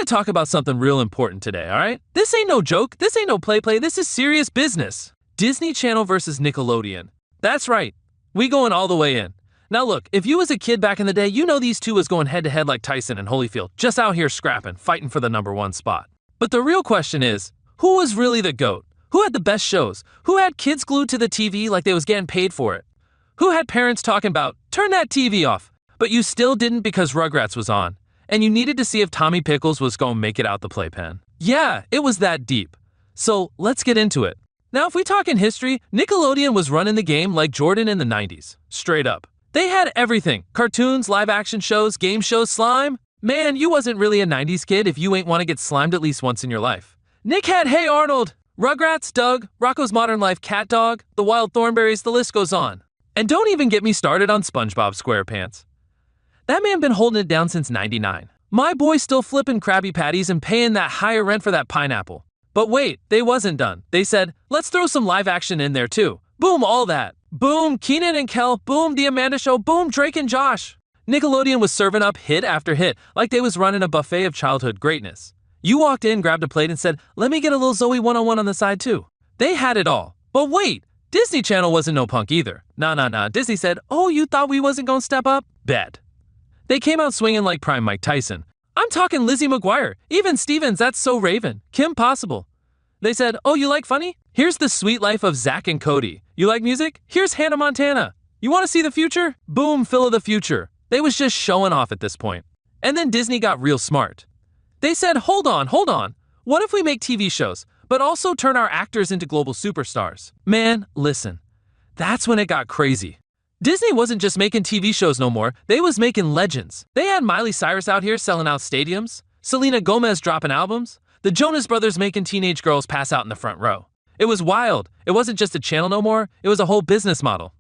gotta talk about something real important today, alright? This ain't no joke, this ain't no play, this is serious business. Disney Channel versus Nickelodeon. That's right, we going all the way in. Now look, if you was a kid back in the day, you know these two was going head to head like Tyson and Holyfield, just out here scrapping, fighting for the #1 spot. But the real question is, who was really the GOAT? Who had the best shows? Who had kids glued to the TV like they was getting paid for it? Who had parents talking about, turn that TV off, but you still didn't because Rugrats was on, and you needed to see if Tommy Pickles was going to make it out the playpen? Yeah, it was that deep. So let's get into it. Now if we talk in history, Nickelodeon was running the game like Jordan in the 90s. Straight up. They had everything. Cartoons, live action shows, game shows, slime. Man, you wasn't really a 90s kid if you ain't want to get slimed at least once in your life. Nick had Hey Arnold, Rugrats, Doug, Rocko's Modern Life, Cat Dog, The Wild Thornberrys, the list goes on. And don't even get me started on SpongeBob SquarePants. That man been holding it down since '99. My boy still flipping Krabby Patties and paying that higher rent for that pineapple. But wait, they wasn't done. They said, let's throw some live action in there too. Boom, all that. Boom, Keenan and Kel. Boom, The Amanda Show. Boom, Drake and Josh. Nickelodeon was serving up hit after hit like they was running a buffet of childhood greatness. You walked in, grabbed a plate and said, let me get a little Zoe 101 on the side too. They had it all. But wait, Disney Channel wasn't no punk either. Nah. Disney said, oh, you thought we wasn't gonna step up? Bet. They came out swinging like prime Mike Tyson. I'm talking Lizzie McGuire, even Stevens, That's So Raven, Kim Possible. They said, oh, you like funny? Here's The Sweet Life of Zach and Cody. You like music? Here's Hannah Montana. You want to see the future? Boom, Phil of the Future. They was just showing off at this point. And then Disney got real smart. They said, hold on. What if we make TV shows, but also turn our actors into global superstars? Man, listen. That's when it got crazy. Disney wasn't just making TV shows no more, they was making legends. They had Miley Cyrus out here selling out stadiums, Selena Gomez dropping albums, the Jonas Brothers making teenage girls pass out in the front row. It was wild. It wasn't just a channel no more, it was a whole business model.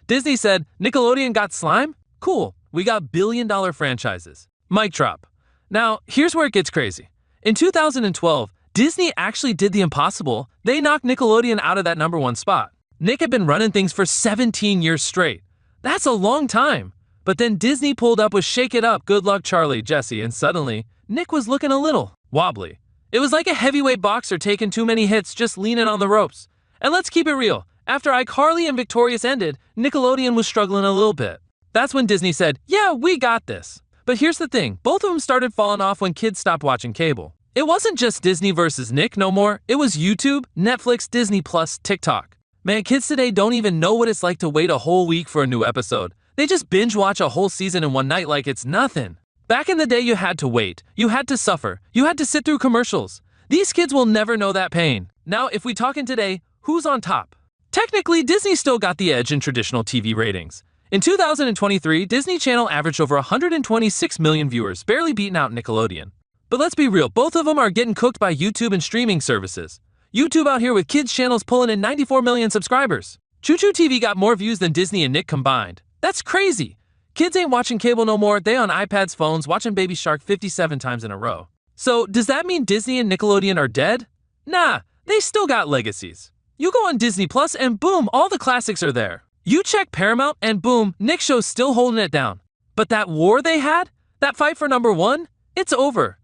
Disney said, Nickelodeon got slime? Cool, we got billion-dollar franchises. Mic drop. Now, here's where it gets crazy. In 2012, Disney actually did the impossible. They knocked Nickelodeon out of that #1 spot. Nick had been running things for 17 years straight. That's a long time. But then Disney pulled up with Shake It Up, Good Luck Charlie, Jesse, and suddenly, Nick was looking a little wobbly. It was like a heavyweight boxer taking too many hits, just leaning on the ropes. And let's keep it real. After iCarly and Victorious ended, Nickelodeon was struggling a little bit. That's when Disney said, yeah, we got this. But here's the thing, both of them started falling off when kids stopped watching cable. It wasn't just Disney versus Nick no more, it was YouTube, Netflix, Disney+, TikTok. Man, kids today don't even know what it's like to wait a whole week for a new episode. They just binge watch a whole season in one night like it's nothing. Back in the day, you had to wait. You had to suffer. You had to sit through commercials. These kids will never know that pain. Now, if we talking today, who's on top? Technically, Disney still got the edge in traditional TV ratings. In 2023, Disney Channel averaged over 126 million viewers, barely beating out Nickelodeon. But let's be real, both of them are getting cooked by YouTube and streaming services. YouTube out here with kids channels pulling in 94 million subscribers. Choo Choo TV got more views than Disney and Nick combined. That's crazy. Kids ain't watching cable no more, they on iPads, phones, watching Baby Shark 57 times in a row. So, does that mean Disney and Nickelodeon are dead? Nah, they still got legacies. You go on Disney Plus and boom, all the classics are there. You check Paramount and boom, Nick Show's still holding it down. But that war they had, that fight for #1, it's over.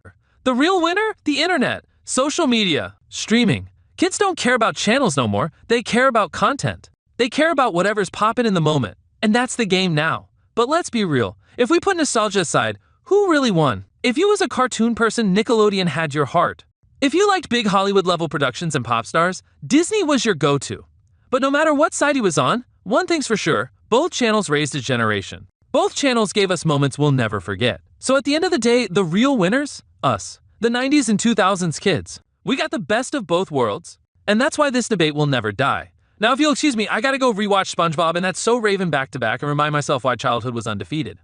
The real winner? The internet, social media, streaming. Kids don't care about channels no more, they care about content. They care about whatever's popping in the moment. And that's the game now. But let's be real, if we put nostalgia aside, who really won? If you was a cartoon person, Nickelodeon had your heart. If you liked big Hollywood level productions and pop stars, Disney was your go-to. But no matter what side he was on, one thing's for sure, both channels raised a generation. Both channels gave us moments we'll never forget. So at the end of the day, the real winners? Us. The 90s and 2000s kids. We got the best of both worlds, and that's why this debate will never die. Now if you'll excuse me, I gotta go rewatch SpongeBob and That's So Raven back to back and remind myself why childhood was undefeated.